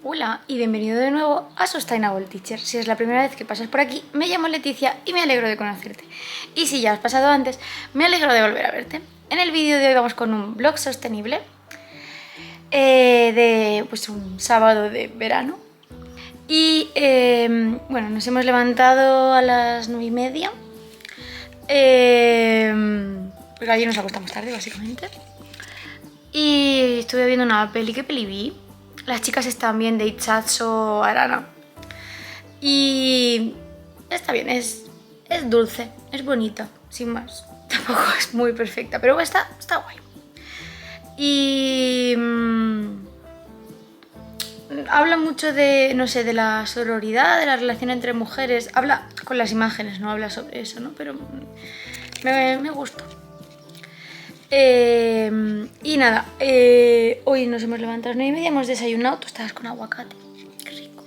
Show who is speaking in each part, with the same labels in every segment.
Speaker 1: Hola y bienvenido de nuevo a Sustainable Teacher. Si es la primera vez que pasas por aquí, me llamo Leticia y me alegro de conocerte. Y si ya has pasado antes, me alegro de volver a verte. En el vídeo de hoy vamos con un vlog sostenible de un sábado de verano. Y bueno, nos hemos levantado a las 9:30. Porque ayer nos acostamos tarde, básicamente. Y estuve viendo una peli. ¿Qué peli vi? Las chicas están bien, de Itzazo Arana. Y está bien, es dulce, es bonita, sin más. Tampoco es muy perfecta, pero está guay. Y habla mucho de, no sé, de la sororidad, de la relación entre mujeres. Habla con las imágenes, no habla sobre eso, ¿no? Pero me gustó. Y nada, hoy nos hemos levantado a las 9:30, hemos desayunado tostadas con aguacate. Qué rico.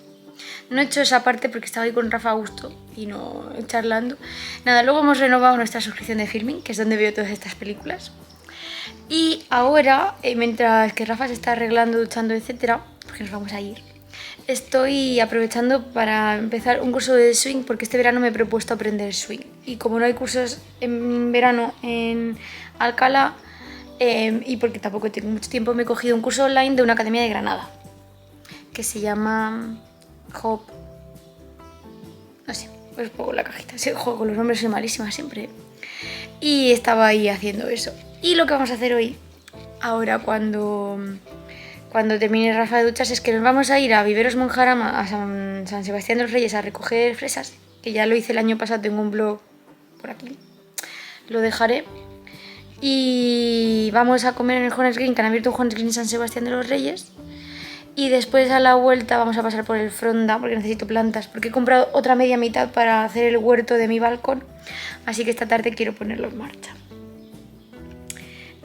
Speaker 1: No he hecho esa parte porque estaba ahí con Rafa a gusto y no charlando. Nada, luego hemos renovado nuestra suscripción de Filming, que es donde veo todas estas películas. Y ahora, mientras que Rafa se está arreglando, duchando, etcétera, porque nos vamos a ir, estoy aprovechando para empezar un curso de swing, porque este verano me he propuesto aprender swing. Y como no hay cursos en verano en Alcalá, y porque tampoco tengo mucho tiempo, me he cogido un curso online de una academia de Granada que se llama Hop. No sé, os pongo la cajita. Sí, juego con los nombres, soy malísima siempre. Y estaba ahí haciendo eso. Y lo que vamos a hacer hoy, ahora cuando termine Rafa de ducharse, es que nos vamos a ir a Viveros Monjarama, a San Sebastián de los Reyes, a recoger fresas, que ya lo hice el año pasado, tengo un blog por aquí, lo dejaré. Y vamos a comer en el Honest Green, que han abierto un Honest Green en San Sebastián de los Reyes. Y después a la vuelta vamos a pasar por el Fronda, porque necesito plantas, porque he comprado otra media mitad para hacer el huerto de mi balcón, así que esta tarde quiero ponerlo en marcha.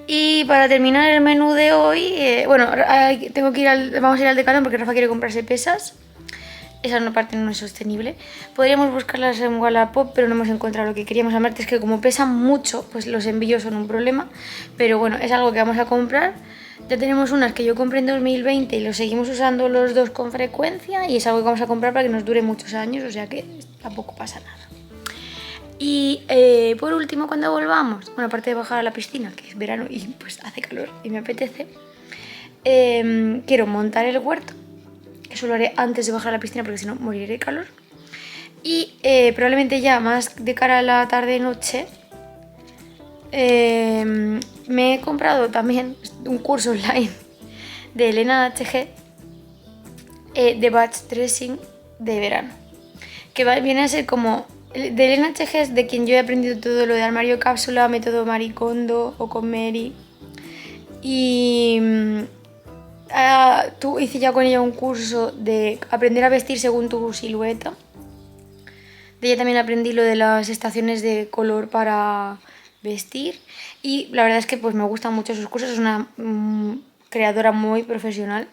Speaker 1: Y para terminar el menú de hoy, tengo que vamos a ir al Decathlon porque Rafa quiere comprarse pesas. Esa parte no es sostenible. Podríamos buscarlas en Wallapop, pero no hemos encontrado lo que queríamos. Aparte es que como pesan mucho, pues los envíos son un problema. Pero bueno, es algo que vamos a comprar. Ya tenemos unas que yo compré en 2020 y lo seguimos usando los dos con frecuencia. Y es algo que vamos a comprar para que nos dure muchos años, o sea que tampoco pasa nada. Y por último, cuando volvamos, bueno, aparte de bajar a la piscina, que es verano y pues hace calor y me apetece, quiero montar el huerto. Eso lo haré antes de bajar a la piscina porque si no moriré de calor. Y probablemente ya más de cara a la tarde-noche me he comprado también un curso online de Elena HG de batch dressing de verano. Que viene a ser como... De Elena HG es de quien yo he aprendido todo lo de armario cápsula, método Marie Kondo o con Mary. Y... hice ya con ella un curso de aprender a vestir según tu silueta. De ella también aprendí lo de las estaciones de color para vestir. Y la verdad es que pues me gustan mucho sus cursos. Es una creadora muy profesional,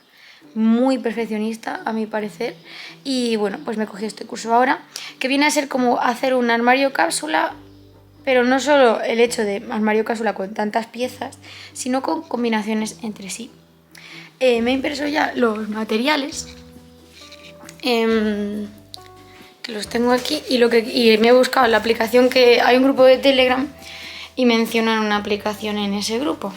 Speaker 1: muy perfeccionista a mi parecer. Y bueno, pues me cogí este curso ahora, que viene a ser como hacer un armario cápsula, pero no solo el hecho de armario cápsula con tantas piezas, sino con combinaciones entre sí. Me he impreso ya los materiales, que los tengo aquí, y me he buscado la aplicación, que hay un grupo de Telegram y mencionan una aplicación en ese grupo.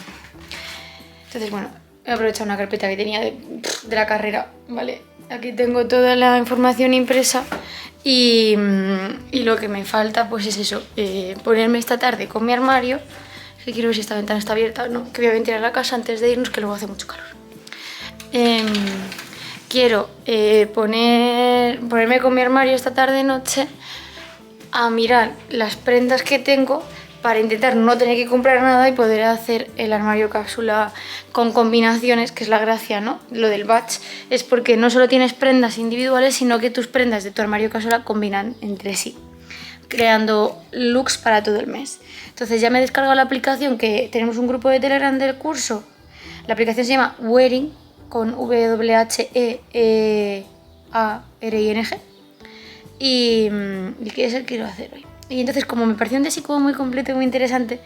Speaker 1: Entonces bueno, he aprovechado una carpeta que tenía de la carrera, ¿vale? Aquí tengo toda la información impresa y lo que me falta pues es eso, ponerme esta tarde con mi armario, que quiero ver si esta ventana está abierta, no, que voy a ventilar la casa antes de irnos, que luego hace mucho calor. Quiero ponerme con mi armario esta tarde-noche a mirar las prendas que tengo para intentar no tener que comprar nada y poder hacer el armario cápsula con combinaciones, que es la gracia, ¿no? Lo del batch es porque no solo tienes prendas individuales, sino que tus prendas de tu armario cápsula combinan entre sí, creando looks para todo el mes. Entonces ya me he descargado la aplicación, que tenemos un grupo de Telegram del curso. La aplicación se llama Wearing, con WHEARING, y que es el que quiero hacer hoy. Y entonces, como me pareció un deseo como muy completo y muy interesante,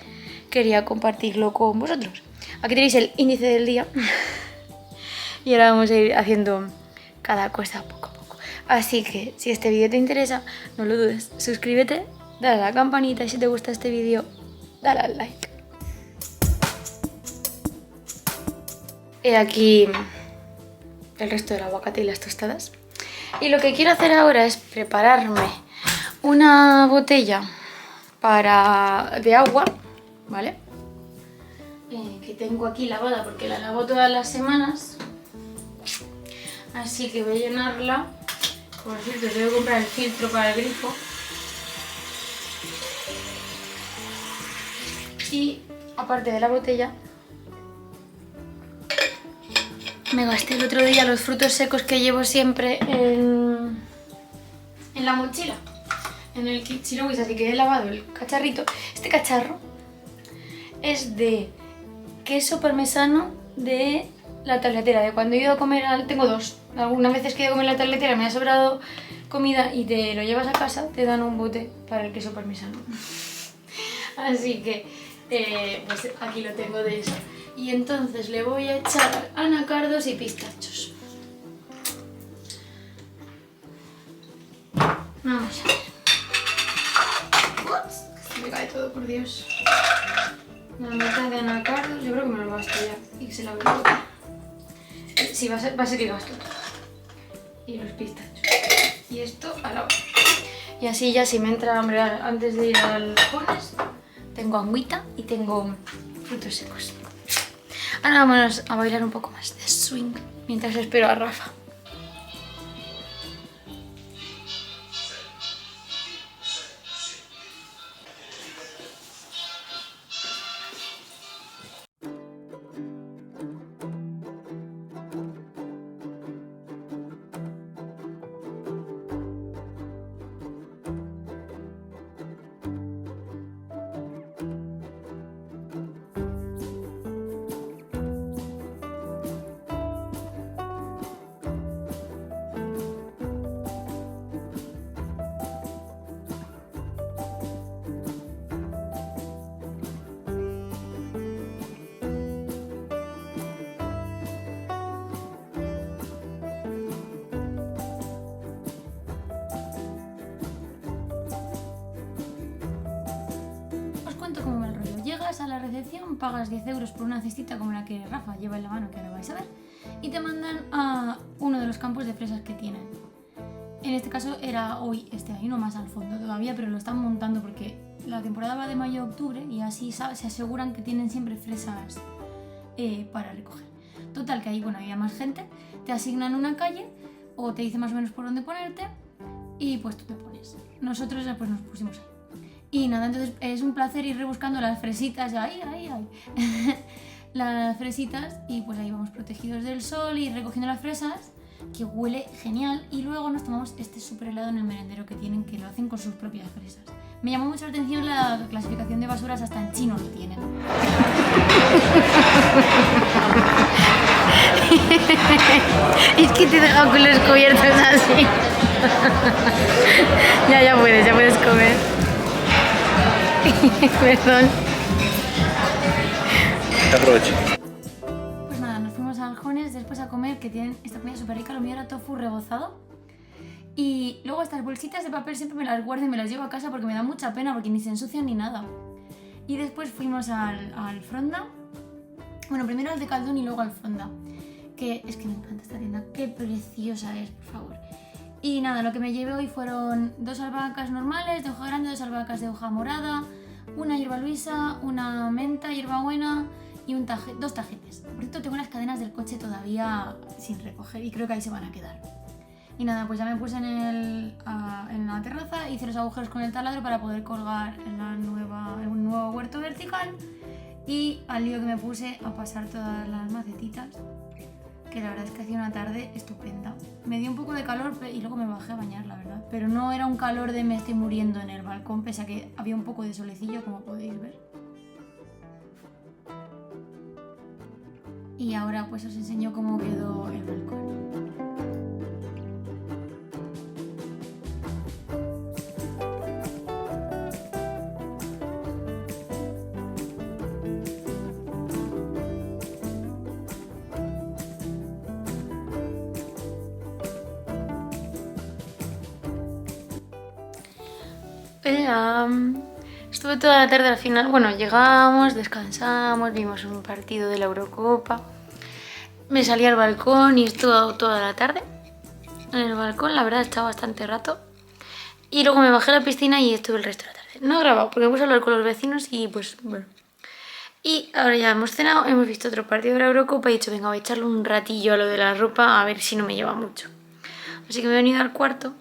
Speaker 1: quería compartirlo con vosotros. Aquí tenéis el índice del día y ahora vamos a ir haciendo cada cosa poco a poco. Así que si este vídeo te interesa, no lo dudes, suscríbete, dale a la campanita y si te gusta este vídeo, dale al like. He aquí el resto del aguacate y las tostadas. Y lo que quiero hacer ahora es prepararme una botella de agua, ¿vale? Que tengo aquí lavada porque la lavo todas las semanas. Así que voy a llenarla. Por cierto, tengo que comprar el filtro para el grifo. Y aparte de la botella, me gasté el otro día los frutos secos que llevo siempre en la mochila, en el kit Chirovis, así que he lavado el cacharrito. Este cacharro es de queso parmesano de la tabletera, de cuando he ido a comer, tengo dos. Algunas veces que he ido a comer en la tabletera me ha sobrado comida y te lo llevas a casa, te dan un bote para el queso parmesano. Así que pues aquí lo tengo de eso. Y entonces le voy a echar anacardos y pistachos. Vamos a ver. Ups, se me cae todo, por Dios. La mitad de anacardos, yo creo que me lo gasto ya y que se la voy a botar. Sí, va a ser que gasto. Y los pistachos. Y esto a la hora. Y así ya si me entra hambre antes de ir al Jones, tengo agüita y tengo frutos secos. Ahora vámonos a bailar un poco más de swing mientras espero a Rafa. Cómo va el rollo. Llegas a la recepción, pagas 10 euros por una cestita como la que Rafa lleva en la mano, que ahora vais a ver, y te mandan a uno de los campos de fresas que tienen. En este caso era hoy, hay uno más al fondo todavía, pero lo están montando porque la temporada va de mayo a octubre y así se aseguran que tienen siempre fresas para recoger. Total, que ahí bueno, había más gente, te asignan una calle o te dicen más o menos por dónde ponerte y pues tú te pones. Nosotros pues nos pusimos ahí. Y nada, entonces es un placer ir rebuscando las fresitas, ahí, las fresitas, y pues ahí vamos protegidos del sol y recogiendo las fresas, que huele genial, y luego nos tomamos este súper helado en el merendero que tienen, que lo hacen con sus propias fresas. Me llamó mucho la atención la clasificación de basuras, hasta en chino lo tienen. Es que te he dejado con los cubiertos así. Ya puedes comer. Perdón.
Speaker 2: Aprovecho.
Speaker 1: Pues nada, nos fuimos al Jones después a comer, que tienen esta comida súper rica. Lo mío era tofu rebozado. Y luego estas bolsitas de papel siempre me las guardo y me las llevo a casa porque me da mucha pena, porque ni se ensucian ni nada. Y después fuimos al Fronda. Bueno, primero al de Caldón y luego al Fronda. Que es que me encanta esta tienda. Qué preciosa es, por favor. Y nada, lo que me llevé hoy fueron 2 albahacas normales de hoja grande, 2 albahacas de hoja morada, una hierba luisa, una menta, hierbabuena y 2 tajetes. Por cierto, tengo las cadenas del coche todavía sin recoger y creo que ahí se van a quedar. Y nada, pues ya me puse en la terraza, hice los agujeros con el taladro para poder colgar en un nuevo huerto vertical y al lío que me puse a pasar todas las macetitas, que la verdad es que hacía una tarde estupenda. Me dio un poco de calor y luego me bajé a bañar, la verdad. Pero no era un calor de me estoy muriendo en el balcón, pese a que había un poco de solecillo, como podéis ver. Y ahora pues os enseño cómo quedó el balcón. Estuve toda la tarde al final. Bueno, llegamos, descansamos, vimos un partido de la Eurocopa. Me salí al balcón y estuve toda la tarde en el balcón. La verdad, estaba bastante rato. Y luego me bajé a la piscina y estuve el resto de la tarde. No he grabado porque me puse a hablar con los vecinos y pues bueno. Y ahora ya hemos cenado, hemos visto otro partido de la Eurocopa y he dicho, venga, voy a echarle un ratillo a lo de la ropa a ver si no me lleva mucho. Así que me he venido al cuarto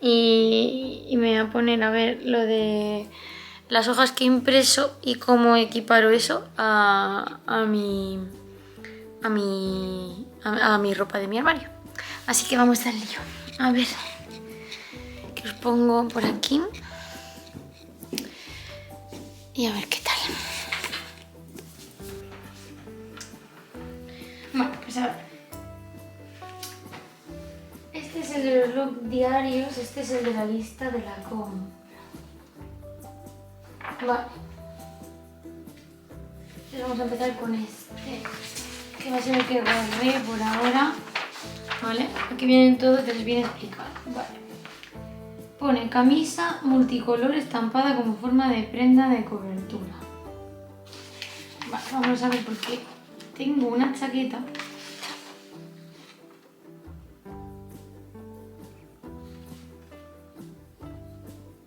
Speaker 1: y me voy a poner a ver lo de las hojas que he impreso y cómo equiparo eso a mi ropa de mi armario. Así que vamos al lío. A ver, que os pongo por aquí y a ver qué tal. Bueno, pues a ver. Este es el de los look diarios, este es el de la lista de la compra. Vale. Entonces vamos a empezar con este, que va a ser el que guardé por ahora. Vale, aquí vienen todos, entonces viene explicado. Vale. Pone camisa multicolor estampada como forma de prenda de cobertura. Vale, vamos a ver por qué. Tengo una chaqueta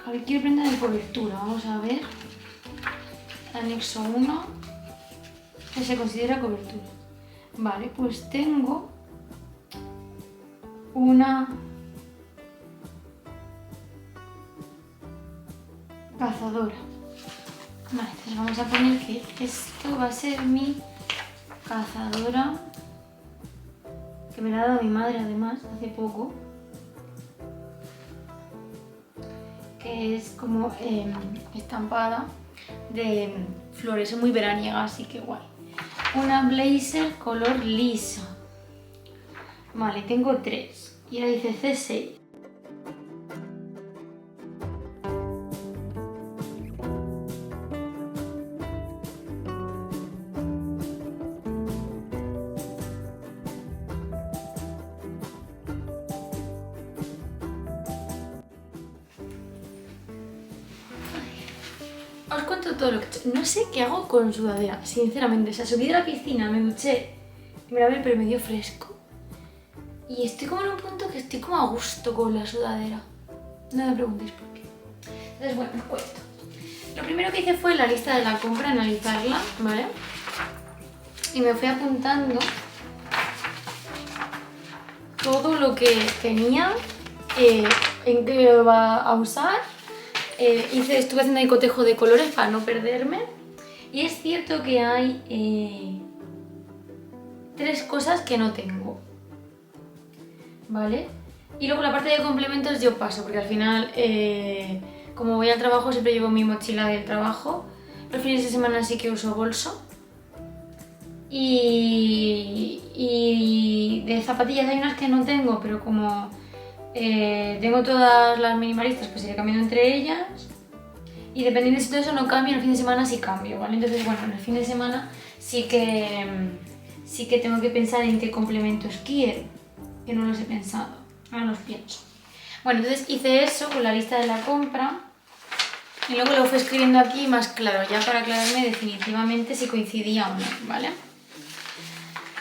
Speaker 1: cualquier prenda de cobertura. Vamos a ver. Anexo 1, que se considera cobertura. Vale, pues tengo una cazadora. Vale, entonces vamos a poner que esto va a ser mi cazadora, que me la ha dado mi madre además hace poco, que es como estampada de flores, es muy veraniega, así que guay. Una blazer color lisa. Vale, tengo 3 y ahora dice C6. Os cuento todo lo que he hecho. No sé qué hago con sudadera, sinceramente. O sea, subí de la piscina, me duché, me lavé, pero me dio fresco. Y estoy como en un punto que estoy como a gusto con la sudadera. No me preguntéis por qué. Entonces, bueno, os cuento. Lo primero que hice fue la lista de la compra, analizarla, ¿vale? Y me fui apuntando todo lo que tenía, en qué lo iba a usar. Estuve haciendo ahí cotejo de colores para no perderme. Y es cierto que hay 3 cosas que no tengo, ¿vale? Y luego la parte de complementos yo paso, porque al final, como voy al trabajo, siempre llevo mi mochila del trabajo. Los fines de semana sí que uso bolso. Y de zapatillas hay unas que no tengo, pero como tengo todas las minimalistas, pues iré cambiando entre ellas. Y dependiendo si todo eso no cambia, en el fin de semana sí cambio, ¿vale? Entonces, bueno, en el fin de semana sí que tengo que pensar en qué complementos quiero, que no los he pensado, ahora los pienso. Bueno, entonces hice eso con la lista de la compra y luego lo fui escribiendo aquí más claro, ya para aclararme definitivamente si coincidía o no, ¿vale?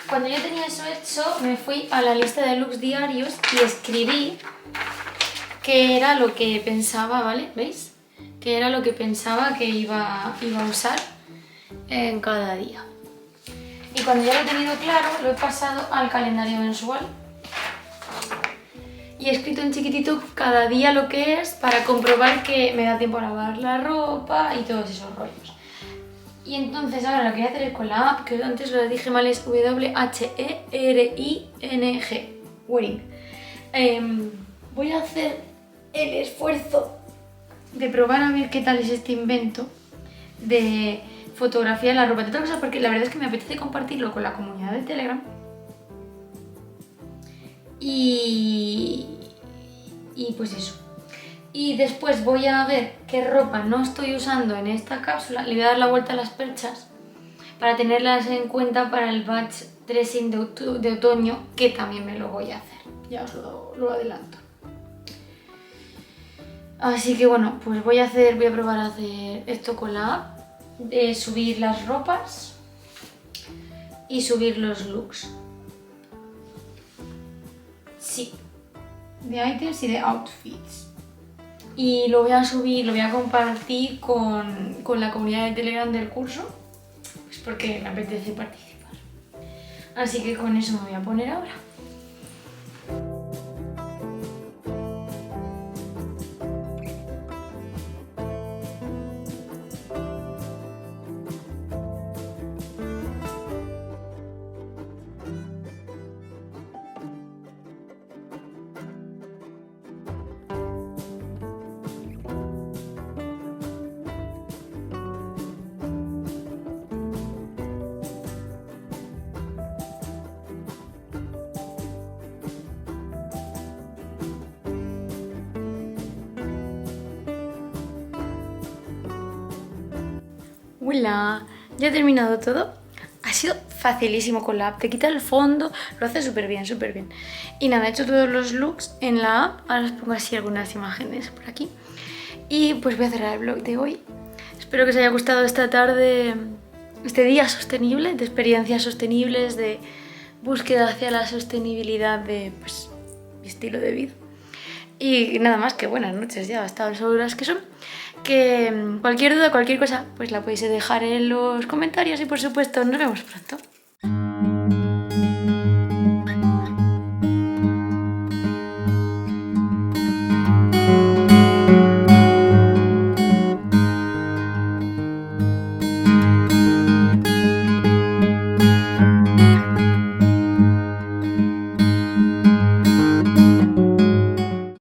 Speaker 1: Cuando yo tenía eso hecho, me fui a la lista de looks diarios y escribí qué era lo que pensaba, ¿vale? ¿Veis? Qué era lo que pensaba que iba a usar en cada día. Y cuando ya lo he tenido claro, lo he pasado al calendario mensual. Y he escrito en chiquitito cada día lo que es para comprobar que me da tiempo a lavar la ropa y todos esos rollos. Y entonces ahora lo que voy a hacer es con la app, que antes lo dije mal, es Whering. Whering. Voy a hacer el esfuerzo de probar a ver qué tal es este invento de fotografiar la ropa. De otra cosa, porque la verdad es que me apetece compartirlo con la comunidad de Telegram. Y pues eso. Y después voy a ver qué ropa no estoy usando en esta cápsula. Le voy a dar la vuelta a las perchas para tenerlas en cuenta para el batch dressing de otoño, que también me lo voy a hacer. Ya os lo adelanto. Así que bueno, pues voy a probar a hacer esto con la app, de subir las ropas y subir los looks. Sí, de items y de outfits. Y lo voy a subir, lo voy a compartir con la comunidad de Telegram del curso, pues porque me apetece participar. Así que con eso me voy a poner ahora. Hola, ya he terminado todo. Ha sido facilísimo con la app, te quita el fondo, lo hace súper bien, súper bien. Y nada, he hecho todos los looks en la app, ahora os pongo así algunas imágenes por aquí. Y pues voy a cerrar el vlog de hoy. Espero que os haya gustado esta tarde, este día sostenible, de experiencias sostenibles, de búsqueda hacia la sostenibilidad de pues, mi estilo de vida. Y nada más, que buenas noches ya, hasta las horas que son. Que cualquier duda, cualquier cosa, pues la podéis dejar en los comentarios y por supuesto nos vemos pronto.